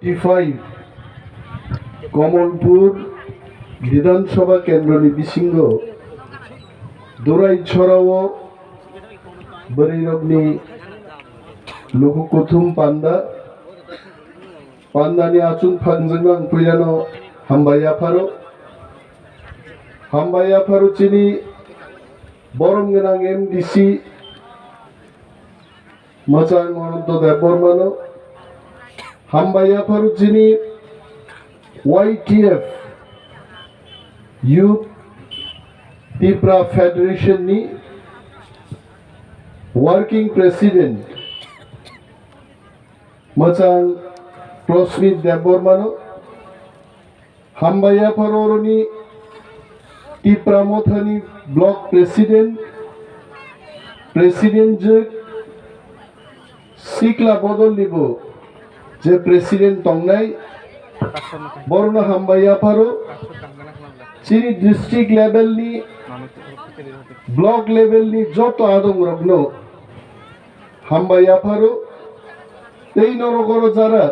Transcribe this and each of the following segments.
25 কমলপুর বিধানসভা কেন্দ্রनि बिसिंग दोराई छराओ बरैरबनि लुकुकुथुम पान्दानि आचुन फांजों आं फैलानो हामबाय आफारो चिनि बरम गोनां एमडिसि मोजां अनंत देबबर्मानो हामबाय आफारो चिनि YTF Youth TIPRA Federation ni Working President Macang Prosmit Debormano Hambaya Paroroni TIPRA Mothani Block President Je Sikla Bodol Libo Je President Tongnai Borno Hambaya Paro Chini district level ni block level ni joto adong rogno Hambaya Paro Tei norogoro jara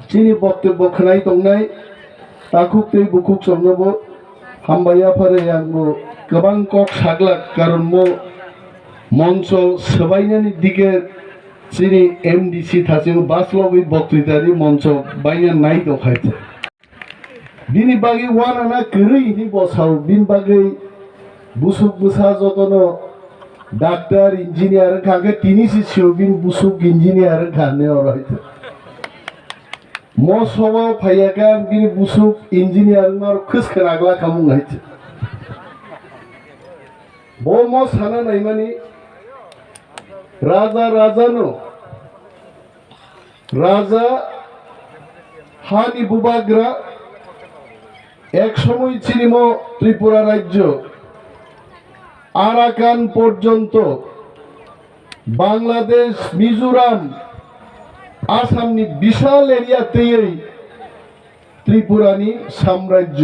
Chini boktebbo khnai tongnai takuk tei bukuk somnobo Hambaya Paro yango gobang kok saglak karon mo moncho sobainani dike Chini MDC thasing baslogui boktritari moncho baina nai dokhaite Bini bagi wana na kiri ini bosau bin bagi busuk busa jotono doctor engineer kage tini si bin busuk engineer kane orang itu. Mo sobo phayakan bin busuk engineer mar khus khanagla kamu ngait. Bo mo sana naimani raja hani bubagra এক সময় ছিল ত্রিপুরা রাজ্য Arakan পর্যন্ত বাংলাদেশ মিজোরাম আসামনি বিশাল এরিয়াতেই ত্রিপুরানি সাম্রাজ্য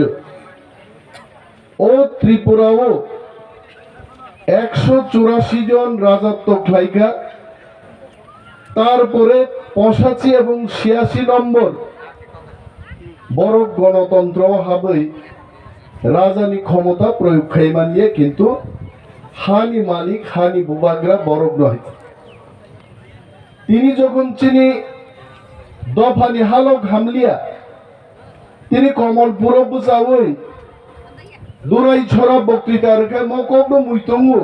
ও ত্রিপুরাও 184 জন রাজত্ব খাইকা তারপরে 85 এবং 86 নম্বর বড় গণতন্ত্র হবে রাজানি ক্ষমতা প্রয়োগ খাইমানিয়ে কিন্তু হানি মালিক হানি বুবাগ্রা বড় নয় তিনি যখন চিনি দফানি হালক হামলিয়া তিনি কমলপুর বুঝাওই দুরাই ছড়া বক্তৃতার মকব মুইতঙ্গু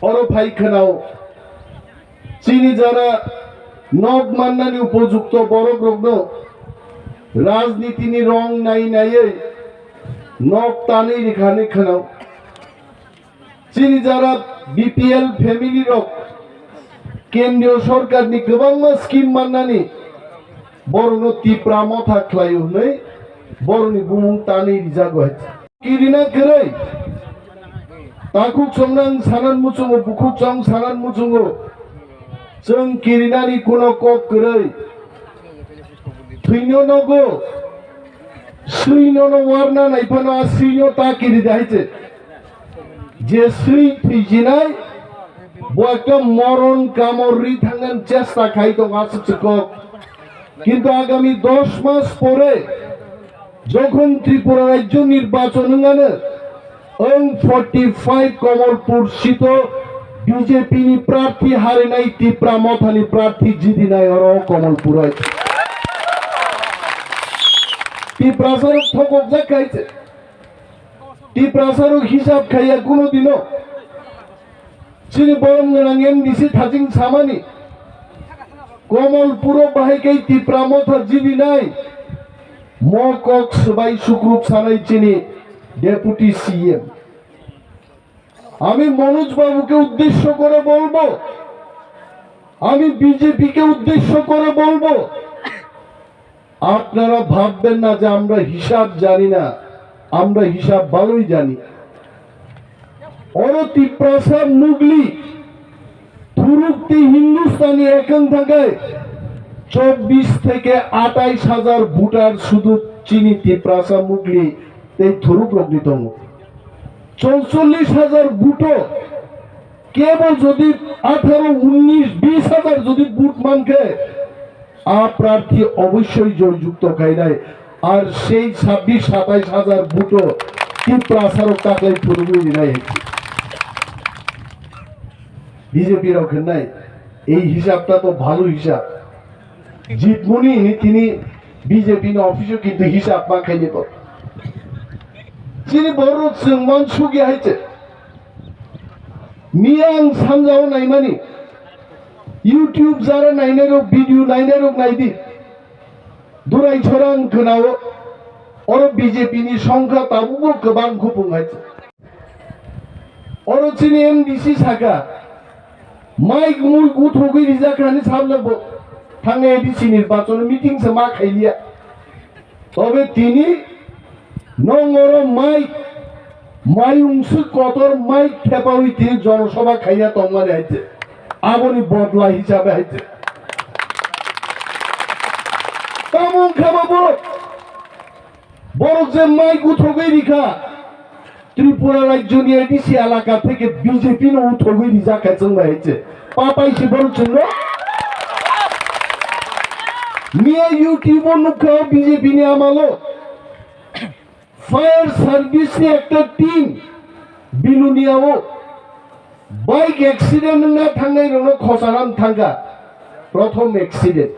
অর ফাইখানাও চিনি যারা নব মান্নানি উপযুক্ত বড় গ্রগ্ন রাজনীতি নি রং নাই নক টানি রেখানে খানাও চিনি যারা বিপিএল ফ্যামিলি রক কেন্দ্রীয় সরকার নি গোবাং স্কিম মাননানি বরনো টিপ্রা মথা খ্লায়ু नै বরনি বুমুং টানি রিজাগো কিরিনা গरै ताकुक संनां सानान मुचुंगो बुकुक चं सानान मुचुंगो जों किरिनानि कुनो कक गरै Twinyo nogo, suino no warna na ipano asino ta kiri dahiche. Je sui tijinai, boakta moron kamori thangan chesta khai to asuk chukok. Kintu agami 10 mas pore, jokhon Tripura rajyo nirbachon hungane, 45 Komolpur sito BJP ni prarthi hare nai TIPRA mothani prarthi jidi nai oro Komolpur hoyche. TIPRA saruk thokok jakaite TIPRA saruk hisab khaiya kuno dino chini borom nang MDC thajing samani Komolpuro bahaikai TIPRA motha jibi nai mokok sabai sukrup sanai chini deputy CM আমি মনোজ বাবুকে উদ্দেশ্য করে বলবো আমি BJP কে উদ্দেশ্য করে বলবো আপনারা ভাববেন না যে আমরা হিসাব জানি না আমরা হিসাব ভালোই জানি অরতি প্রসাদ মুগলি থুরুক্তি হিন্দুস্তানি এখন থাকে 24 থেকে 28,000 ভোটার শুধু চিনি ত্রিপ্রাসা মুগলি এই থুরুক রগ্নিতম 44,000 ভোটো কেবল যদি 18, 19, 20 হাজার যদি বুট মানকে প্রার্থী অবশ্যই জয়যুক্ত খাইনায় আর সেই 26-27 হাজার ভোটও ত্রিপুরা সারক টাকায় পুরোপুরি নাই বিজেপির ওখানে নাই। এই হিসাবটা তো ভালো হিসাব। জিতমনি তিনি বিজেপি অফিসে কিন্তু হিসাব মাখাইনি তো যিনি বড় ওয়ানসুগি হয়েছে মিয়াং সানজাও নাই মানে ইউটিউব যারা নাইনের ভিডিও নাইনের নাইদি দুরাই ছড়াং खोनाव और বিজেপিनि সংখ্যা তাবুবो गोबां गुबुं हायছে और चिनि एमडीसी सागा माइक मुइ गुथुगै रिजाखानि साबलाबो थांनाय एडीसी निर्वाचन मिटिं से मा खाइलिया तबे तिनि नंगर माइक मायुंसु कतर माइक खेपावि तिनि जनसभा खाइया तंगारे हायছে आबनि बदला हिसाबे हायছে तामुं खाबाबो बरक जे माइक गुथुगै रिखा त्रिपुरा राज्यनि एडीसी एलाका থেকে বিজেপি नो उथुगै रिजाखायजों हायছে पापाइसे बरचनो मिया यूट्यूब नुखा बीजेपी ने आमालो फायर सर्विस से एक टीम बिलुनियाओ बाइक एक्सीडेंट ना थांनाय रनो खसाराम थांगा प्रथम एक्सीडेंट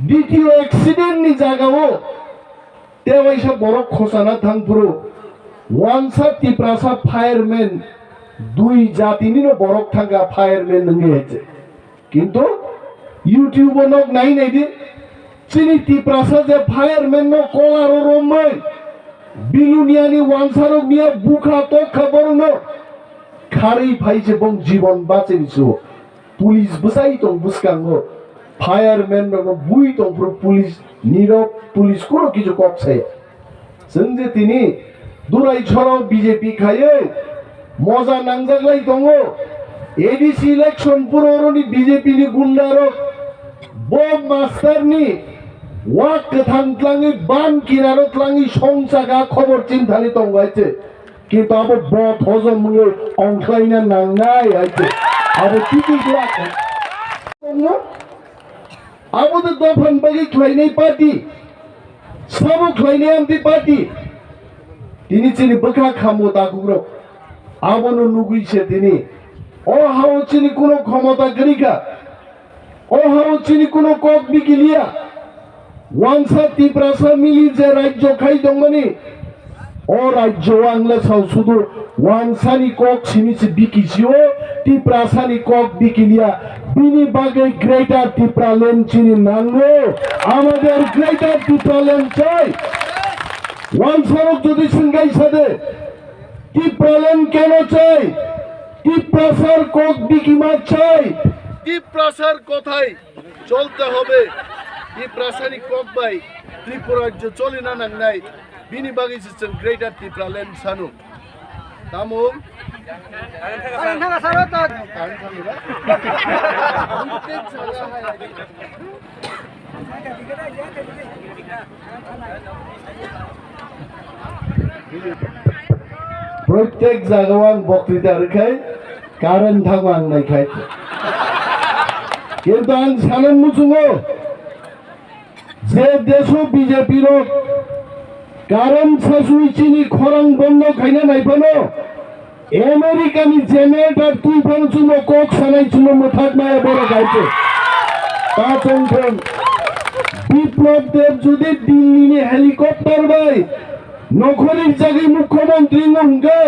द्वितीय एक्सीडेंट नि जागाओ तेवाइसा बरक खसाना थांपुरो वानसा तिप्रासा फायरमैन दुई जातिनि नो बरक थांगा फायरमैन नंगे हेचे किंतु यूट्यूब नक नाई नाई दि चिनि तिप्रासा जे फायरमैन नो कलारो रोमै बिलुनियानि वानसारो मिया बुखा तो खबर नो खारै फाइसे बं जीवन बाचेनिसो पुलिस बसाई तो बुसकांगो फायरमैन नो बुई तो पुलिस नीरव पुलिस कोनो किछु कपछे जों जे तिनि दुराई छराव बीजेपी खायो मजा नांजागलाय दङो एडीसी इलेक्शन पुरोनि बीजेपी नि गुन्डारो बम मास्टारनि वाक थांख्लाङै बान किनारख्लाङै संसागा खबर चिन्तानि दंगायছে কিন্তু আবো বট হজম মুয়ে অংখ্লাইনা নাংনাই আইছে আবো টিকিলা আবো তো দফান বাগি খ্লাইনাই পার্টি সব খ্লাইনাই আমতি পার্টি তিনি চিনি বকা খামো দাগুগ্র আবনো নুগুইছে তিনি ও হাও চিনি কোনো ক্ষমতা গরিকা ও হাও চিনি কোনো কক বিকিলিয়া वानसा तिप्रासा मिली जे राज्य खाई दंगनि ओ राज्य आंग्ला साव सुदु वानसानि कक सिमिसि बिकिसिओ तिप्रासानि कक बिकिलिया बिनि बागै ग्रेटार तिप्रा ल्যান্ড चिनि नांगो आमादेर ग्रेटार तिप्रा ল্যান্ড चाই वानसारो जदि सिंगाई सादे तिप्रा ল্যান্ড केन चाই तिप्रासार कक बिकिमा चाই तिप्रासार कथाय चलते होबे तिप्रासानि कक बाय त्रिपुरा राज्य चले ना नांनाय बिनि बागै जों ग्रेटार तिप्रा ল্যান্ড सानु तामुं थांगा सारो ता प्रत्येक जागायाव बक्तृता रखाय कारण थांगां नायखाय किन्तु आं सानो मुचुङो जे देशो बीजेपी रो कारण सासुइचिनि खरां बन्द खायना नायफानो अमेरिकानि जेनेरेटर तुइफान चुनो कक सानाय चुनो मोथाक माया बरो गायছে पाचंथन বিপ্লব দেব যদি দিল্লিनि हेलिकप्टर बाय नखरिर जागी मुख्यमंत्री नंगे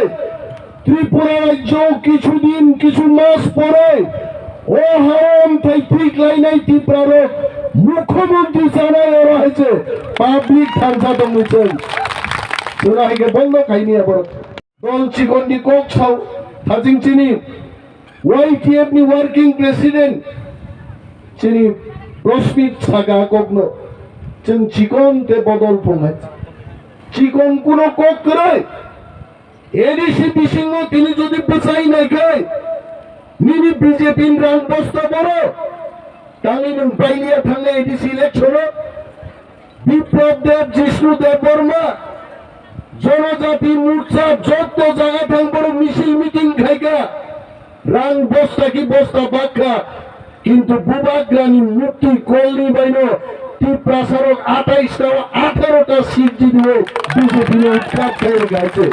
त्रिपुरा राज्य কিছুদিন কিছু মাস পরে ও হারাম থাই ঠিক লাইনাই ত্রিপুরার मुख्यमंत्री जानाय ওরা হয়েছে পাবলিক থানসা দংছেন তোরাইকে বন্ধ খাইনি আবার দল চিকন্ডি কক ছাও থাজিং চিনি ওয়াইটিএফ নি ওয়ার্কিং প্রেসিডেন্ট চিনি রশ্মিত সাগা kokno जों चिकन ते बदल फंगाय चिकन कोनो कक करे एडीसी बिसिंग তিনি যদি বসাই নাইখাই নিনি বিজেপি রাং বস্তা বড় तांगि नों बायलिया थांनाय एडीसी इलेक्शन বিপ্লব দেব জিষ্ণু দেব বর্মা जनजाति मोर्चा যত জায়গা থাং বড় মিছিল মিটিং খাইগা রাং বস্তা কি বস্তা বাক্কা কিন্তু বুবাগ্রানি মুক্তি কলনি বাইন ত্রিপুরা সড়ক 28টা 18টা সিট জিতবে বিজেপি উৎখাত করে গাইছে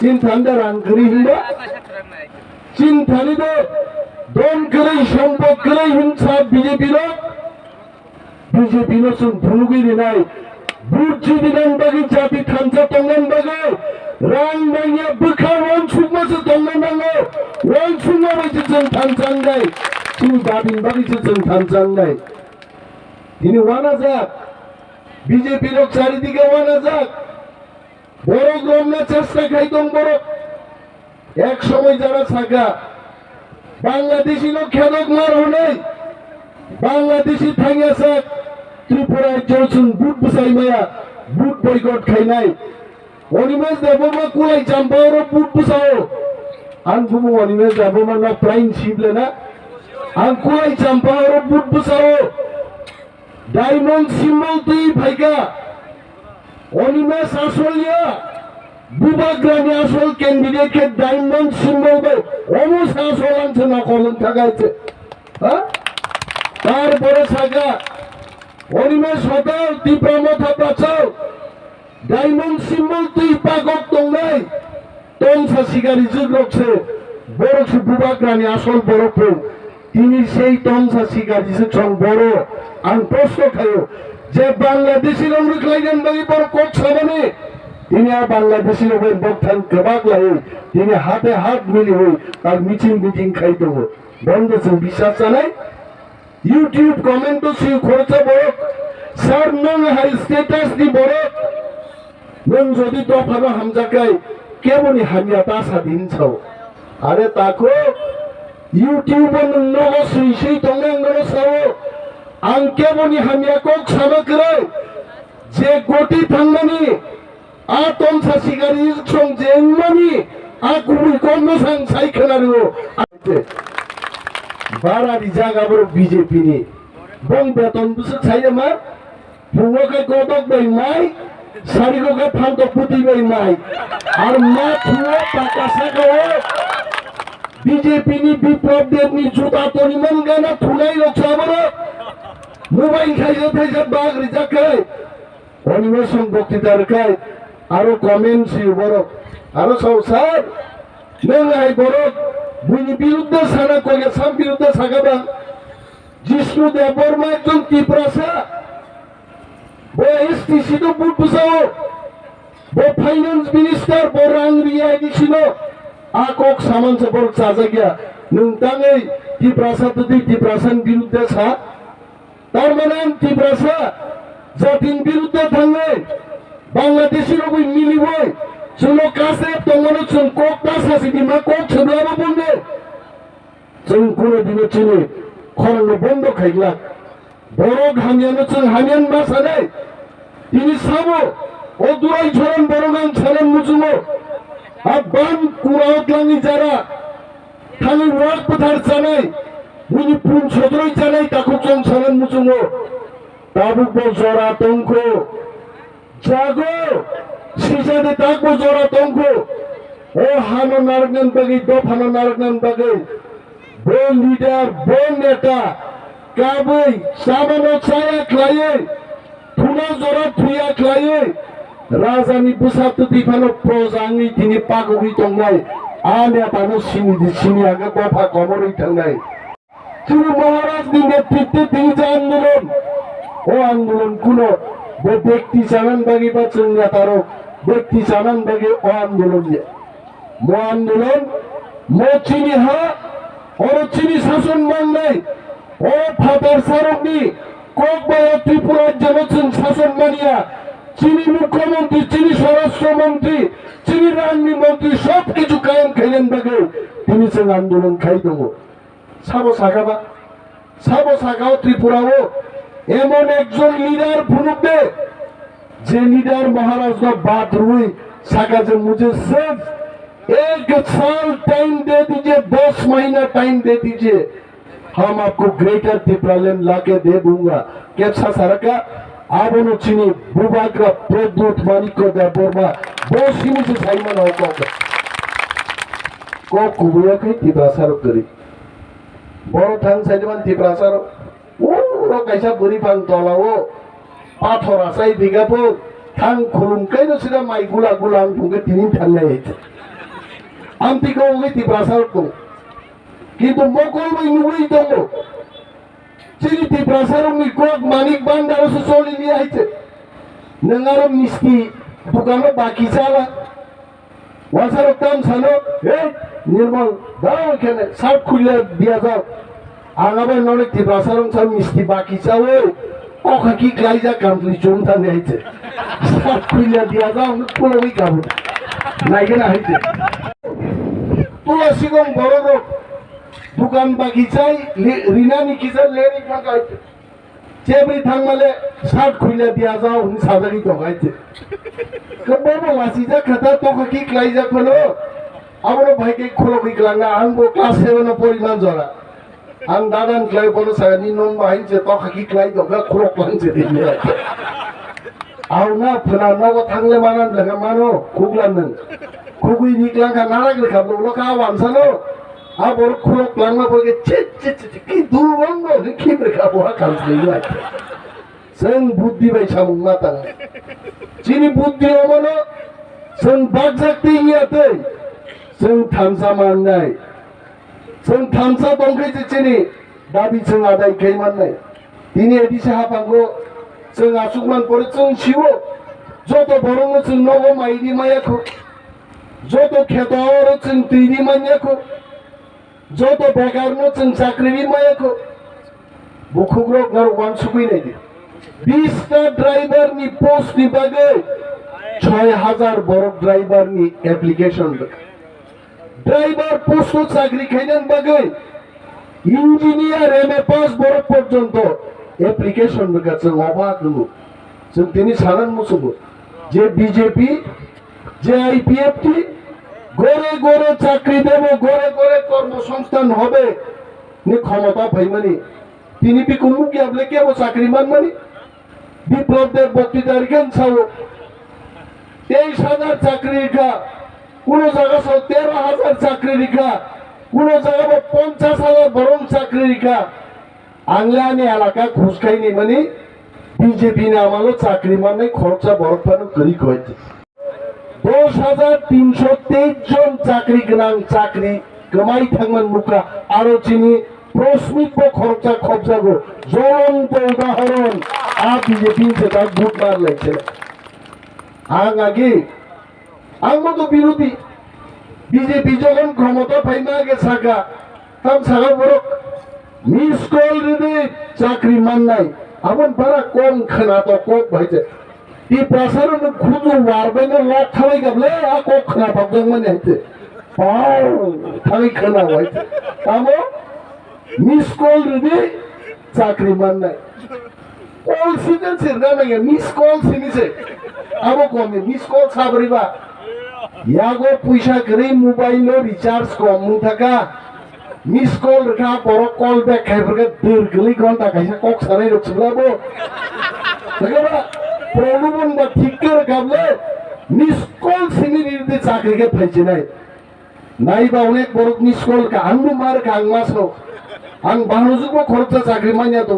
চিন্তান্ডা রান করি হিন্দা চিন্তানি তো দন করে সম্পদ করে হিংসা বিজেপি নো ধুনুগিরি নাই বুর্জি দিনান বাগি জাতি থানসা তঙ্গান বাগে রাং বাংয়া বুখার वाnsukgwi তঙ্গান বাগে wansukgwi বাগি जों थानसांगाय চিনি দাবিন বাগি जों थानसांगाय তিনি ওয়ানা যাক বিজেপি লোক চারিদিকে ওয়ানা যাক বড় গ্রমনা চেষ্টা খাইতং বড় এক সময় যারা থাকা বাংলাদেশি লোক খেলক মার হনে বাংলাদেশি থাঙ্গিয়াছে ত্রিপুরায় চলছুন বুট বুসাই মায়া বুট বয়কট খাই নাই অনিমেষ দেবমা কুলাই চাম্পাওর বুট বুসাও আন বুমু অনিমেষ দেবমা না প্রাইন শিবলে না আন কুলাই চাম্পাওর বুট বুসাও ডায়মন্ড সিম্বল তুই ভাইকা অনিমেষ আসলিয়া বুবাগ্রানি আসল ক্যান্ডিডেট কে ডায়মন্ড সিম্বল বে অমুস আসল আনছে না কলন থাকাইছে হ্যাঁ তারপরে থাকা অনিমেষ হটাও টিপ্রা মথা বাঁচাও ডায়মন্ড সিম্বল তুই পাগক তংনাই তংসা শিকারি যুগ রক্ষে বড় বুবাগ্রানি আসল বড় প্রেম তিনি সেই তংসা শিকারি সং বড় আন প্রশ্ন খায়ো যে বাংলাদেশি রং রিখলাইলেন বাগি বড় কোক সাবানে তিনি আর বাংলাদেশি লোকের বকথান কবাক লাগে তিনি হাতে হাত মিলি হই আর মিটিং খাইতে হো বন্ধ বিশ্বাস জানাই ইউটিউব কমেন্ট সি খরচা বড় স্যার নং হাই স্ট্যাটাস দি বড় নং যদি দফানো হামজাকাই কেমনি হামিয়া তা স্বাধীন ছাও আরে তাকো ইউটিউব নগ সুইসই তঙ্গাঙ্গন ছাও আং কেমনি হামিয়া কক সামগ্রী যে গতি থাঙ্গানি আ তমসা শিকারি সং জেংমানি আ গুবুই কন্ন সাং সাইখানারো আছে বারারি জাগাবো বিজেপি নি বং বেতন বুসে ছাইরে মা ফুঙ্গকে গদক বাই মাই সারিগকে ফান্ত পুতি বাই মাই আর মা ফুঙ্গ টাকা সাকাও বিজেপি নি বিপ্লব দেব নি জুতা তনি মন গানা থুলাই রছাবো মোবাইল খাইছে থাইছে বাগরি জাকাই অনিমেষণ বক্তৃতার কাই আরো কমেন্ট সি বড় আরো সব স্যার নেঙ্গাই বড় বুনি বিরুদ্ধে সানা কগে সাম বিরুদ্ধে সাগাবা জিষ্ণু দেববর্মা একজন ত্রিপুরাসা বো এসটিসি তো বুট বুসাও বো ফাইন্যান্স মিনিস্টার বো রাং রিয়াই দিছিল আকক সামানসে বড় চাজা গিয়া নংতাঙ্গै ত্রিপুরাসা তো ত্রিপুরাসান বিরুদ্ধে সা তার মানে ত্রিপুরাসা জাতিন বিরুদ্ধে থাঙ্গে বাংলাদেশি রবি মিলিবই जोंनो कासे तंगनो जों कोक दासासि दिमा कोक छब्लाबो बंदे जों कोनो दिनो चिनि खरंनो बन्द खाइला बरो हामियानो जों हामियान बासानाय दिनि साबो ओ दुराय छरन बरगां छरन मुजुमो आ बान कुराव लांगि जारा थाङै वाक पथार जानाय बुनि पुन सदरय जानाय ताखौ जों छरन मुजुमो दाबुक जरा तंखो जागो सिजादे ताकबो जरा तंखो ओ हानो नारगन बागै दफानो नारगन बागै बो लिडार बो नेता काबै सामानो चाया खलायै थुना जरा थुया खलायै राजानि बुसातु दिफानो प्रजांनि दिनि पागुगि तंनाय आ नेतानो सिनियागा दफा कमरै थांनाय तिनि महाराज नि नेतृत्वे दिनि आंदोलन ओ आंदोलन कुनो बे व्यक्ति जानान बागै बा जों नेतारो व्यक्ति जानान बागै ओ आंदोलन मो चिनी हा और चिनी शासन माननाय ओ फादार सारकनि कोक बाय त्रिपुरा जनचन शासन मानिया चिनी मुख्यमंत्री चिनी स्वराष्ट्र मंत्री चिनी रांनि मंत्री सब किछु कायम खाइलेन बागै तिनि जों आंदोलन खाइ दङ साबो सागाव त्रिपुराओ एमन एकजन लिडार फुनुकदे जे लीडर महाराज का बात हुई साका जो मुझे सिर्फ 1 साल टाइम दे दीजिए 10 महीना टाइम दे दीजिए हम आपको ग्रेटर त्रिपुरालैंड लाके दे दूंगा कैसा सरका आबोनो चिनी बुबाग्रा प्रद्युत मानिको देबबर्मा बोसिनी से साइमन होको को कुबुया कई त्रिपुरा सरक करी boro thang saidiman TIPRA sar uro kaisa buri pang tolao pathor asai bigapo thang khulum kaino sida mai gula gula ang thungke tinin thangnai hite amti ko ugi TIPRA sar ko কিন্তু মকল বই নুই দঙ্গ চিনি TIPRA sar ung ikok manik bandar susoli ni aite nengarom misti dukano baki chala ওয়াসার কাম সানো এই নির্মল দাও এখানে সব খুলে দিয়া যাও আগাবে নলে TIPRA সারং সব মিষ্টি বাকি চাও ওখা কি ক্লাইজা কামলি চুমতা নেইছে সব খুলে দিয়া যাও পুরোই কাবু নাইকে না হইছে তুলসী গং বড় রোগ দোকান বাকি চাই রিনানি কিসা লেরি ফাঁকা হইছে চেবরি থাকমালে সব খুলে দিয়া যাও সাজারি দগাইছে Kebabo wasija kata toka ki klaija kono abono bhai ke kholo ki klanga angbo class 7 no poriman jora ang dadan klai bono sagani non bhai je toka ki klai doga kholo klang je dinne auna phana no thangle manan lega mano khuglan nang khugui ni klang ka narak le khab lo ka wansano abor kholo klang ma boge che ki duron no ki bre ka bo ka le sen buddhi bai samung mata Sini buddhi omano sen bagjakti ingate sen thamsa mannai sen thamsa dongkai je chini dabi sen adai kai mannai tini edise hapango sen asukman pore sen siwo joto borongo sen nogo maidi mayako joto khetor sen tiri manyako joto bekarno sen chakri mayako bukhugrok nar wansukgwi nai 20টা driver নি post নি বাগে 6000 বড় driver নি application driver post চাকরি খাইনান বাগে engineer MA pass বড় পর্যন্ত অ্যাপ্লিকেশন কাছে অবাক হলো जों তিনি সারান মুসুব যে বিজেপি যে আইপিএফটি গরে গরে চাকরি দেব গরে গরে কর্মসংস্থান হবে নি ক্ষমতা পাইমানি তিনি বিকুমু কি আপনি কেবো চাকরি মানমানি বিপ্লবদের বক্তৃতার জ্ঞান ছাও 23000 চাকরি রেখা কোন জায়গা 13000 চাকরি রেখা কোন জায়গা 50000 বরং চাকরি রেখা আংলানি এলাকা ঘুষ খাইনি মানে বিজেপি না আমালো চাকরি মানে খরচা বরফানো করি কইছে 10323 জন চাকরি গনাং চাকরি গমাই থাকমান মুকা আরো চিনি প্রশ্মিত খরচা খরচাগো জ্বলন্ত উদাহরণ আর বিজেপি সেটা ভোট মার লাগছে আং আগে আংমো তো বিরোধী বিজেপি যখন ক্ষমতা পাইমা আগে সাকা তাম সাকা বড় মিস কল রে চাকরি মান নাই আপন বারা কম খানা তো কক ভাইছে ই প্রসারণ খুঁজু ওয়ারবে না লক খাই গাবলে আ কক খানা পাবদং মানে হইছে পাও থাই খানা হইছে তামো মিস কল রে চাকরি মান নাই কল সিজন সিরগা নাই মিস কল সিনিছে আবো কমে মিস কল সাবরিবা ইয়াগো পয়সা করে মোবাইল রিচার্জ কম থাকা মিস কল রেখা বড় কল ব্যাক খাইবরকে দীর্ঘলি ঘন্টা খাইছে কক সারাই রছলাবো দেখবা প্রলোভন বা ঠিক করে গাবলে মিস কল সিনিদি চাকরিকে ফাইছে নাই নাইবা অনেক বড় মিস কল কা আন্ডু মার কা আং মাসো আং বাহনজুকো খরচা চাকরি মানিয়া তো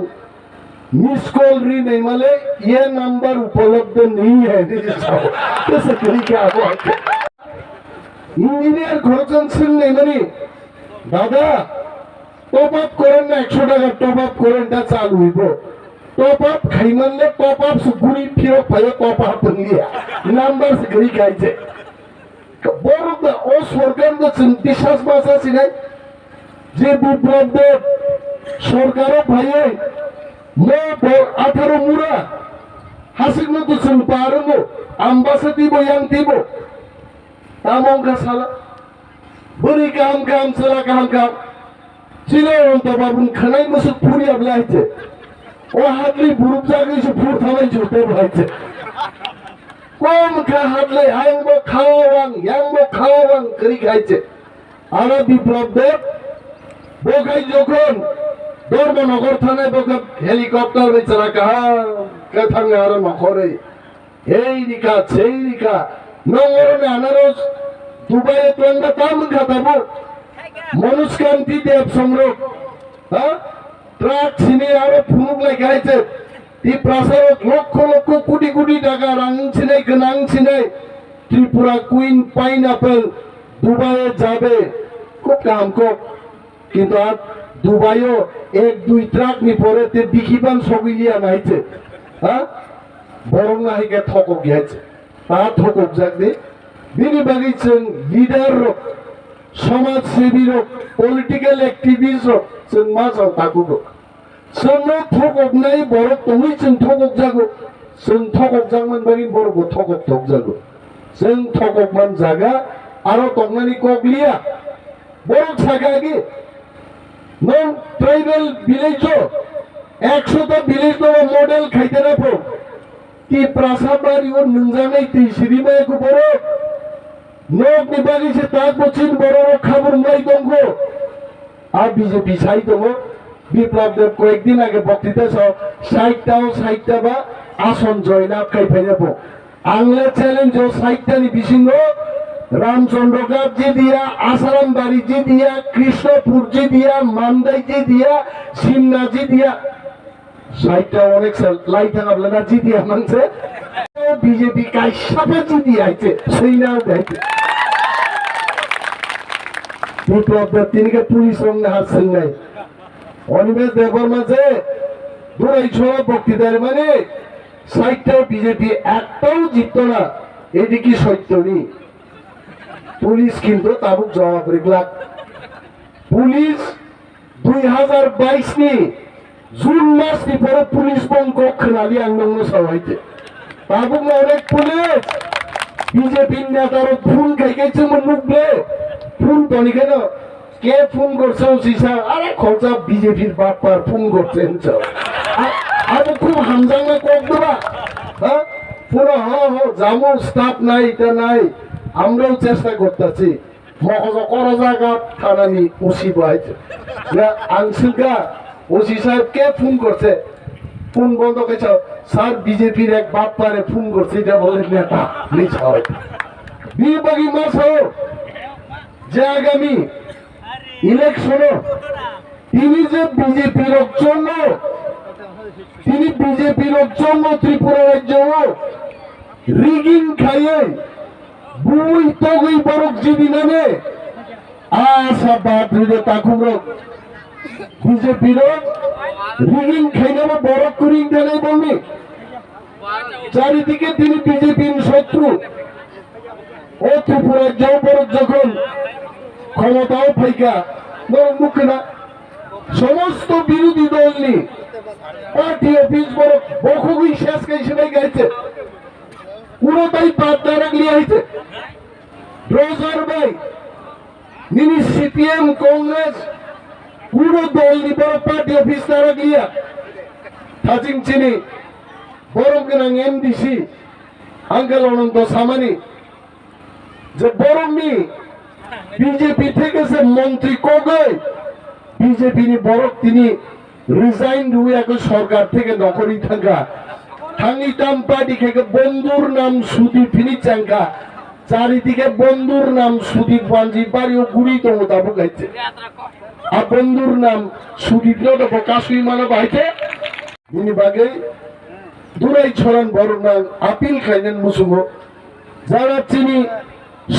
मिस कॉल री नहीं माले ये नंबर उपलब्ध नहीं है कैसे करी क्या हो इंजीनियर खरचन सिंह नहीं मानी दादा टॉप अप करें ना 100 টাকা टॉप अप करें ता चालू हिबो टॉप अप खाइमानले टॉप अप सुगुनी फिरो पायो टॉप अप लिया नंबर से करी खाइছে বড় দা ও সরকার তো বিশ্বাস মাসা সিনাই যে বিপ্লব সরকারও ভাইয়ে Mo 18 mura hasig no tusun parmo ambasa tibo yang tibo tamong kasala buri kam sala kam chile on to babun khanai musu puri ablaite o hadli burup jagi su phur thamai jote bhaite kom ka hadle yang bo khawang kari khaiche ara biplab de bogai jokhon Dharmanagar থানায় বকে helicopter বেচারা কাহা কথাঙ্গে আর নখরে এই রিকা সেই রিকা নগরনে আনারস দুবাইয়ে তোঙ্গা তাম খাতাবো মনুষ্কান্তি দেব সংগ্রহ হ্যাঁ ট্রাক ছিনে আরো ফুনুক লেখাইছে ত্রিপুরা লক্ষ লক্ষ কোটি কোটি টাকা রাং ছিনাই গোনাং ছিনাই ত্রিপুরা কুইন পাইনাপেল দুবাইয়ে যাবে খুব কাম কক কিন্তু আর দুবাইও এক দুই ট্রাক নি পরে তে বিকিবান সগিলিয়া নাইছে হ্যাঁ বরং নাহিকে থকক গিয়েছে তা থকক যাক বিনি বাগিছেন লিডার সমাজসেবী পলিটিক্যাল অ্যাক্টিভিস্ট जों मा जाव ताकुगो जोंनो थगक नाय बर तंगै जों थगक जागो जों थगक जांमोन बागि बरगो थगक थग जागो जों थगक मान जागा आरो तंगनानि कगलिया बर छागागि नों ट्राइबल विलेज 100 टा विलेज दो मॉडल खाइते ना फो ती प्रासाबारि ओ नंजानाय दै सिरिमायखौ बर नोक नि बागि से ताक बचिन बर खाबुर नाय दंगो আর বিজেপি চাই দङ বিপ্লব দেব কয়েকদিন আগে বক্তৃতা 60টা বা আসন জয় লাভ খাইফাইনাব আংলে চ্যালেঞ্জ 60টানি বিসিঙ্গ রামচন্দ্র গাব জি দিয়া আসারাম বাড়ি জি দিয়া কৃষ্ণপুর জি দিয়া মান্দাই জি দিয়া সিমনা জি দিয়া 60টা অনেক লাই থাকাবলে না জি দিয়া মানছে বিজেপি কাইসাফা জি দিয়া আইছে সেইনাও দেখাইছে বিপ্লব দেব তিনিকে পুলিশ রঙে হাসছেন নাই অনিমেষ দেবর মাঝে দুই ছড়া বক্তৃতার মানে 60টা বিজেপি একটাও জিততো না এটি কি সত্য নি পুলিশ কিন্তু তাবুক জবাব রেখলাক পুলিশ 2022 নি জুন মাস নি পরে পুলিশ বঙ্ক খালি আন্দোলন সবাইতে তাবুক অনেক পুলিশ বিজেপি নেতার ফোন খাইছে মুখলে ফোন তনি কেন কে ফোন করছে সিসা আরে খরচা বিজেপির বাপার ফোন করছেন আর খুব হামজাঙ্গা কক দেবা হ্যাঁ পুরো জামু স্টাফ নাই এটা নাই আমরাও চেষ্টা করতেছি মগজ করা জায়গা থানানি ওসি বাইছে আংশিকা ওসি সাহেব কে ফোন করছে ফোন বন্ধ করেছে স্যার বিজেপির এক বাপারে ফোন করছে এটা বলে নেতা প্লিজ হয় বিভাগী মাস হোক যে আগামী ইলেকশনে তিনি যে বিজেপির জন্য ত্রিপুরা রাজ্য রিগিং খাইয়ে বুই তগই বরক জিবি নামে আশাবাদ হৃদয় তাকুম বিজেপির রিগিং খাই নামে বরক করিং দেয় বলবি চারিদিকে তিনি বিজেপির শত্রু ও ত্রিপুরা রাজ্য বরক যখন ক্ষমতাও ফাইকা মুখে না সমস্ত বিরোধী দল নি পার্টি অফিস বড় বখগুই শেষ সেটাই গাইছে পুরোটাই পাত দ্বারা গিয়ে আইছে রোজার ভাই নিনি সিপিএম কংগ্রেস পুরো দল নি বড় পার্টি অফিস দ্বারা গিয়া থাচিং চিনি বড় গোনাং এমডিসি আঙ্কেল অনন্ত সামানি যে বড় নি বিজেপি থেকে সে মন্ত্রী কগই বিজেপি নি বড় তিনি রিজাইন হয়ে এখন সরকার থেকে নকরি থাকা থাঙ্গিতাম পার্টি থেকে বন্ধুর নাম সুদীপ ফিনিচাঙ্কা চারিদিকে বন্ধুর নাম সুদীপ পাঞ্জি বাড়িও গুড়ি তো মোতাবক গাইছে আর বন্ধুর নাম সুদীপ তো কাশুই মানব আইতে তিনি বাগে দুরাই ছড়ান বড় নাম আপিল খাইলেন মুসুম যারা চিনি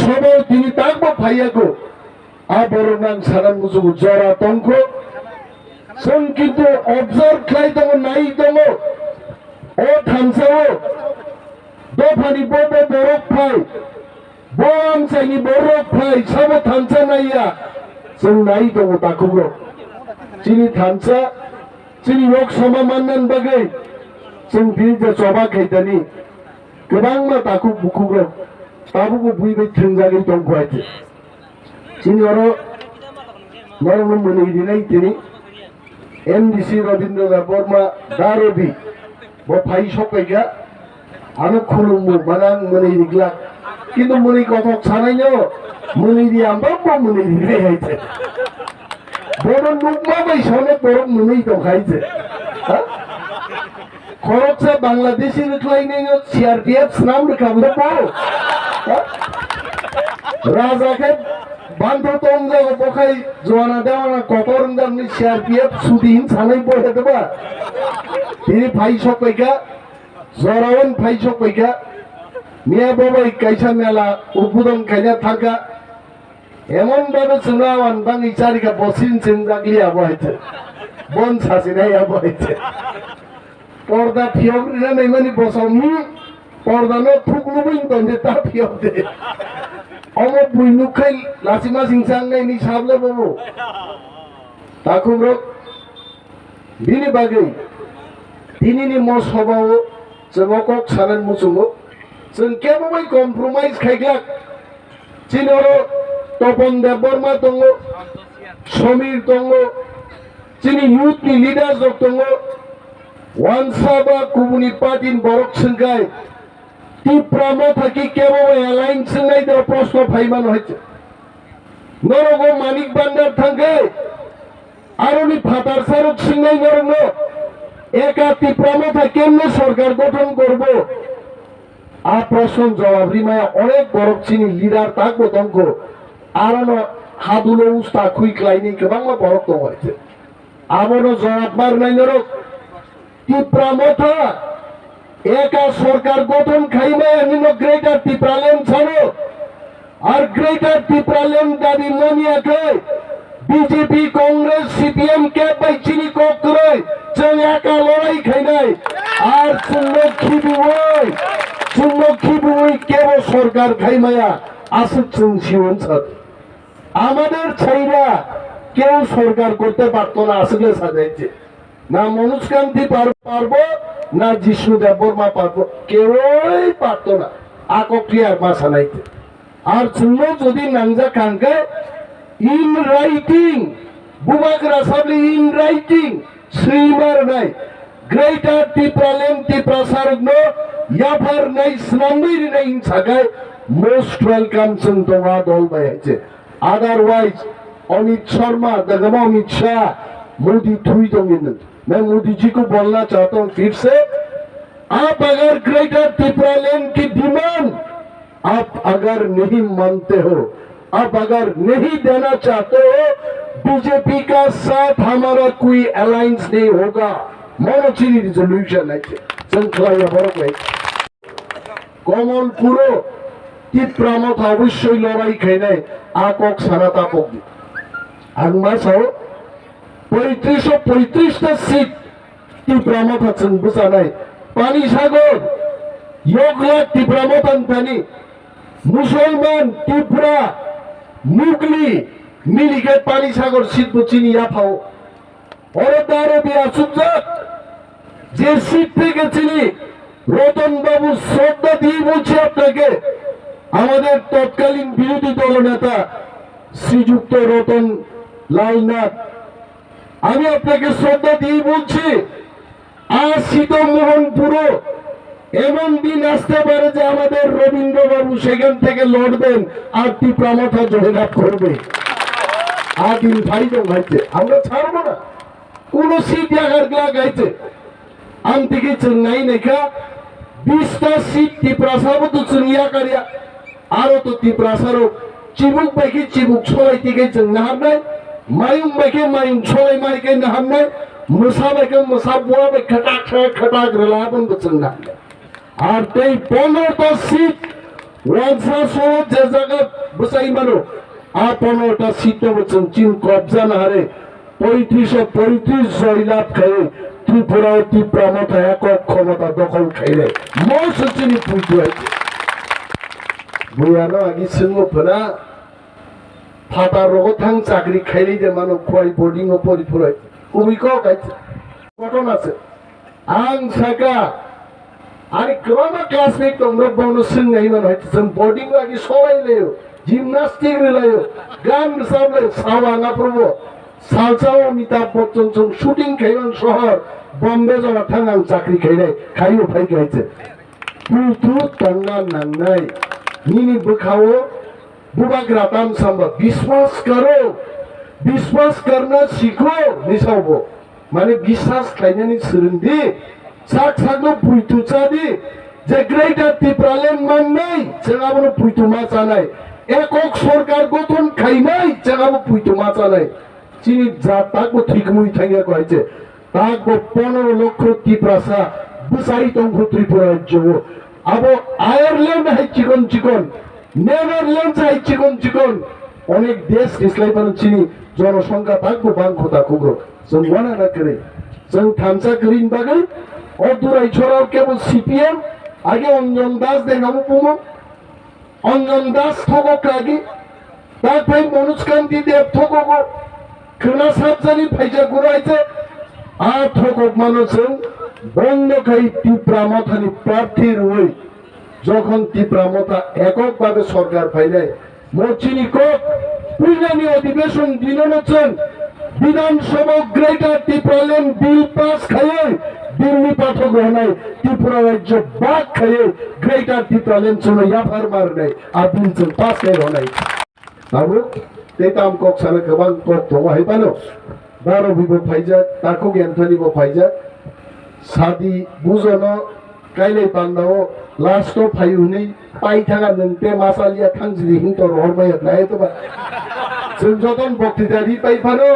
সবাই তিনি তাকবো ভাইয়াগো আর বড় নাম সারান মুসুম জরা তঙ্ক जों किन्तु ऑब्जर्व खालामदों नाय दङ ओ थानसायाव दफानि बबे बरफ फाय बंसायनि बरफ फाय साबो थानसा नाया जों नाय दङ ताखौबो जोंनि थानसा जोंनि लोकसभा माननान बागै जों बिदि जबा खायदानि गोबां मा ताखौ बुखुग्रो ताबुखौ बुइबाय थोंजागै दंखायसे जोंनि अर मरम मोनहैदिनाय दिनै एमडीसी रविन्द्रनाथ बर्मा दारबि भाई सकाइगा आनो खुलुमो माना मनै निगला किन्तु मनै कथक सानायनो मनै दि आमबा मनै रे हाइছে बड़ नुकमा बैसने बड़ मनै दखाइছে खरकसे बांग्लादेशी रखलायनो सीआरपीएफ नाम रखाबो पाओ राजा के बांधो तंजागो बखाय जवाना देवाना कतरन दामनि सीआरपीएफ सुदिन सानै बहे देबा তিনি ফাইসক কইকা জরাওন ফাইসক কইকা মিয়া বাবাই কাইসা মেলা উদ্বোধন খাইনা থাকা এমন ভাবে চুনাওয়ান বাং ইচারিকা বসিন চিন্তাগলি আবহাইতে বন সাসিনাই আবহাইতে পর্দা ফিয়গরিনা নেমানি বসামনি পর্দা ন থুকলুবিন তন্দে তা ফিয়গ দে অমর বুইনুক খাই লাসিমা সিংসাঙ্গাই নি সাবলে বাবু তাকুমরো বিনি বাগৈ दिनैनि मसबाव जमकक सानान मुसुमो जों केबोबाय कम्प्रमाइज खायग्लाक चिनरो तपन देबबर्मा दङ समीर दङ चिनि युथनि लिडार जक दङ वानसाबा कुमुनि पार्टिन बरक सोंगाय टिप्रा मथाकि केबोबाय एलाइन सोंनाय द प्रश्न फाइमान हयते नरगो मानिक बान्दार थांगे आरोनि फातार सारक सोंनाय नरनो एका टिप्रा मथा केमने सरकार गठन करब आ प्रश्न जवाब रिमाया अनेक बरक चिनि लिडार थाकबो दंखो आरोनो हादुलो उस्ता खुइख्लायनि गोबां बरक दङ हयते आबोनो जवाब मारनाय नरक टिप्रा मथा एका सरकार गठन खाइमाया निनो ग्रेटर टिप्रालेन्ड छनो আর গ্রেটার টিপ্রালেন্ড দাবি মানিয়াखै বিজেপি কংগ্রেস সিপিএম কে বাইচিনি কক্রয় जों एका लड़ाई खाइनाय আর চুম্বকী বই কেব সরকার খাইমায়া আছে जों সিওনছাত আমাদের ছাইরা কেউ সরকার করতে পারতো না আসলে সাজাইছে না মনুষ্কান্তি পারবো না জিষ্ণু দেববর্মা পারবো কেউই পারতো না আকক্রিয়ার ভাষা নাইতে আর চুম্ব যদি নাংজা কাঙ্কে in writing bubagra sabli in writing श्रीमार नाय ग्रेटर टिप्रालेन्ड टिप्रा सारगनो याफार नाय स्नामबिर नाय इन सागाय मोस्ट वेलकम जों दङा दल बायचे अदरवाइज अमित शर्मा दगमा अमित शाह मोदी थुई दंगिन मैं मोदी जी को बोलना चाहता हूं फिर से आप अगर ग्रेटर टिप्रालेन्ड की डिमांड आप अगर नहीं मानते हो आप अगर नहीं देना चाहते हो बीजेपी का साथ हमारा कोई अलायंस नहीं होगा मोनोचिनी रिजोल्यूशन है संख्या बरक है कमल पुरो टिप्रा मथा अवश्य लड़ाई खाइनाय आकक साना तापक आं मा साव 3535 टा सीट टिप्रा मथा जों बुजानाय पानी सागर योगला टिप्रा मथान पानी मुसलमान टिप्रा मुगली मिलिके पानी सागर सीट बुचिनी याफाओ और दारो बिया सुबजात जे सीट থেকে চিনি রতন বাবু শ্রদ্ধা দিয়ে বলছি আপনাকে আমাদের তৎকালীন বিরোধী দলনেতা শ্রীযুক্ত রতন লাল নাথ আমি আপনাকে শ্রদ্ধা দিয়ে বলছি আশিত মোহনপুরো এমন দিন আসতে পারে যে আমাদের রবীন্দ্র বাবু সেখান থেকে লড়বেন আর টিপ্রা মথা জয়লাভ করবে আদিন ভাইজন ভাইতে আমরা ছাড়বো না কোন সিট লাগাইতে আন্তিকে চেন্নাই নেখা 20টা সিট টিপ্রা সাবো তো চুনিয়া কারিয়া আরো তো টিপ্রা সারো চিবুক বাইকে চিবুক ছলাই থেকে जों নাহাবনাই মায়ুং বাইকে মায়ুং ছলাই মাইকে নাহাবনাই মুসা বাইকে মুসা বুয়া বাই খটাক খটাক রেলাবন जों নাহাবনাই আর তাই 15টা সিট ওয়ানসা সহ যে জায়গা বসাই মানো আর 15টা সিট जों চীন কবজা না হারে 3535 জয়লাভ খায় ত্রিপুরা টিপ্রা মথা একক ক্ষমতা দখল খাইলে মসচিনি পুজুয়াই বুয়ানো আগি সিংহ ফনা ফাটা রগথাং চাকরি খাইলে যে মানো খয় বোর্ডিং ও পরিপুরাই উবিকো গাইছে ঘটনা আছে আং সাকা আরে ক্রমা ক্লাসমেট তোমরা বোনাস সিংহাই মান হইছে जों বোর্ডিং আগি সবাইলেও জিমনাস্টিক রিলায়ও গান সাবলে সাওয়ানা প্রভু সালসাও অমিতাভ বচ্চন जों শুটিং খাইবান শহর बॉम्बे जावा थांगां चाकरी खाइनाय खायो फाइ गाइছে पुतु तंगा नांनाय निनि बखाओ बुबाग्रा ताम संभव विश्वास करना सीखो निसावबो माने विश्वास खाइनानि सोलोंदि साक साकनो पुइतु चादि जे ग्रेटर टिप्रालेन्ड माननाय जोंहाबो पुइतु मा जानाय একক সরকার গঠন খাই নাই জাগাবো পুইতো মাচা নাই চিনি যা তাকবো ঠিক মুই থাইয়া কয়েছে তাকবো 15 লক্ষ টিপ্রাসা বুসাই তংখ ত্রিপুরা রাজ্য আবো আয়ারল্যান্ড হাই চিকন চিকন নেদারল্যান্ড হাই চিকন চিকন অনেক দেশ ইসলাই পান চিনি জনসংখ্যা থাকবো বাংখতা কুগ্র जों वाना ना करे जों थामसा ग्रीन बागै অদূরাই ছড়াও কেবল সিপিএম আগে অঞ্জন দাস দেয় নাম পুমো অঞ্জন দাস থকক আগে তারপরে মনোজকান্তি দেব থকক खोना साबजानि फाइजा गुराइছে আর থকক মানুষজন বন্ধকাই টিপ্রা মথানি প্রার্থীর হই যখন টিপ্রা মথা এককভাবে সরকার ফাইলে মচিনি কক পুইনানি অধিবেশন দিননছেন বিধানসভা গ্রেটার টিপ্রাল্যান্ড বিল পাস খাইয়ে দিল্লি পাঠক নাই ত্রিপুরা রাজ্য বাক খাইয়ে গ্রেটার টিপ্রাল্যান্ড চলো ইয়াফার মার নাই আর বিল চল পাস খাই নাই আবু তেতাম কক সালে গোबां কক দङ हायबानो बारो बिबो फाइजा ताको गेन्थनिबो फाइजा सादि बुजनो काइले बान्दाओ लास्टो फाइउनि पाइथागा नंते मासालिया थांजि हिंतर हरबाय नाय तो बा जों जतन बक्तिदारि पाइफानो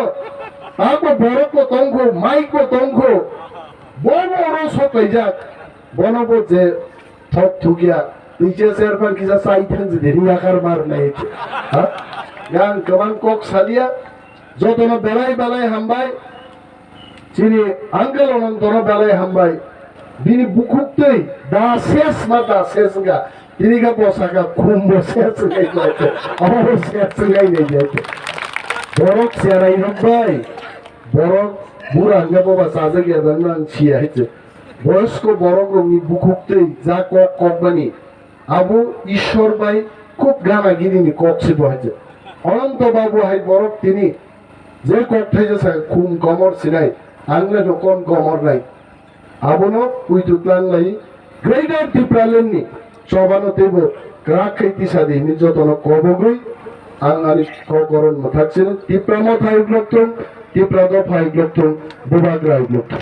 ताको बरको तंखो माइको तंखो बरो सकाइजा बनबो जे थक थुगिया दैजे सेरफान किसा साइ थांजि देरि आकार मारनाय हा गान गोबां कक सालिया जतन बेलाय बेलाय हामबाय चिनि आंगलनन्तन बेलाय हामबाय बिनि बुकुक्तै दा सेस मा दा सेसगा तिनिगा बसागा खुम्बो सेस गाइलायते अहो सेस गाइलायते बरक सेराय रबाय बरक बुरांगा बाबा साजे गेदान आं सियाइते बयस्को बरक रंनि बुकुक्तै जा कक ककबानि आबु ईश्वर बाय खूब गानागिरिनि ककसि बहायते অনন্ত বাবু হাই বরক তিনি যে কথাই যে খুম কমর সিনাই আংলে নকন কমর নাই আবনো উই তুতলান লাই গ্রেটার টিপ্রাল্যান্ডনি সবানো দেব গ্রাখাইতি সাদি নিযতন কবগই আংআনি ককরন মথাছিলেন টিপ্রা মথা ইগলক্তম টিপ্রা দফা ইগলক্তম বুবাগ্রা ইগলক্তম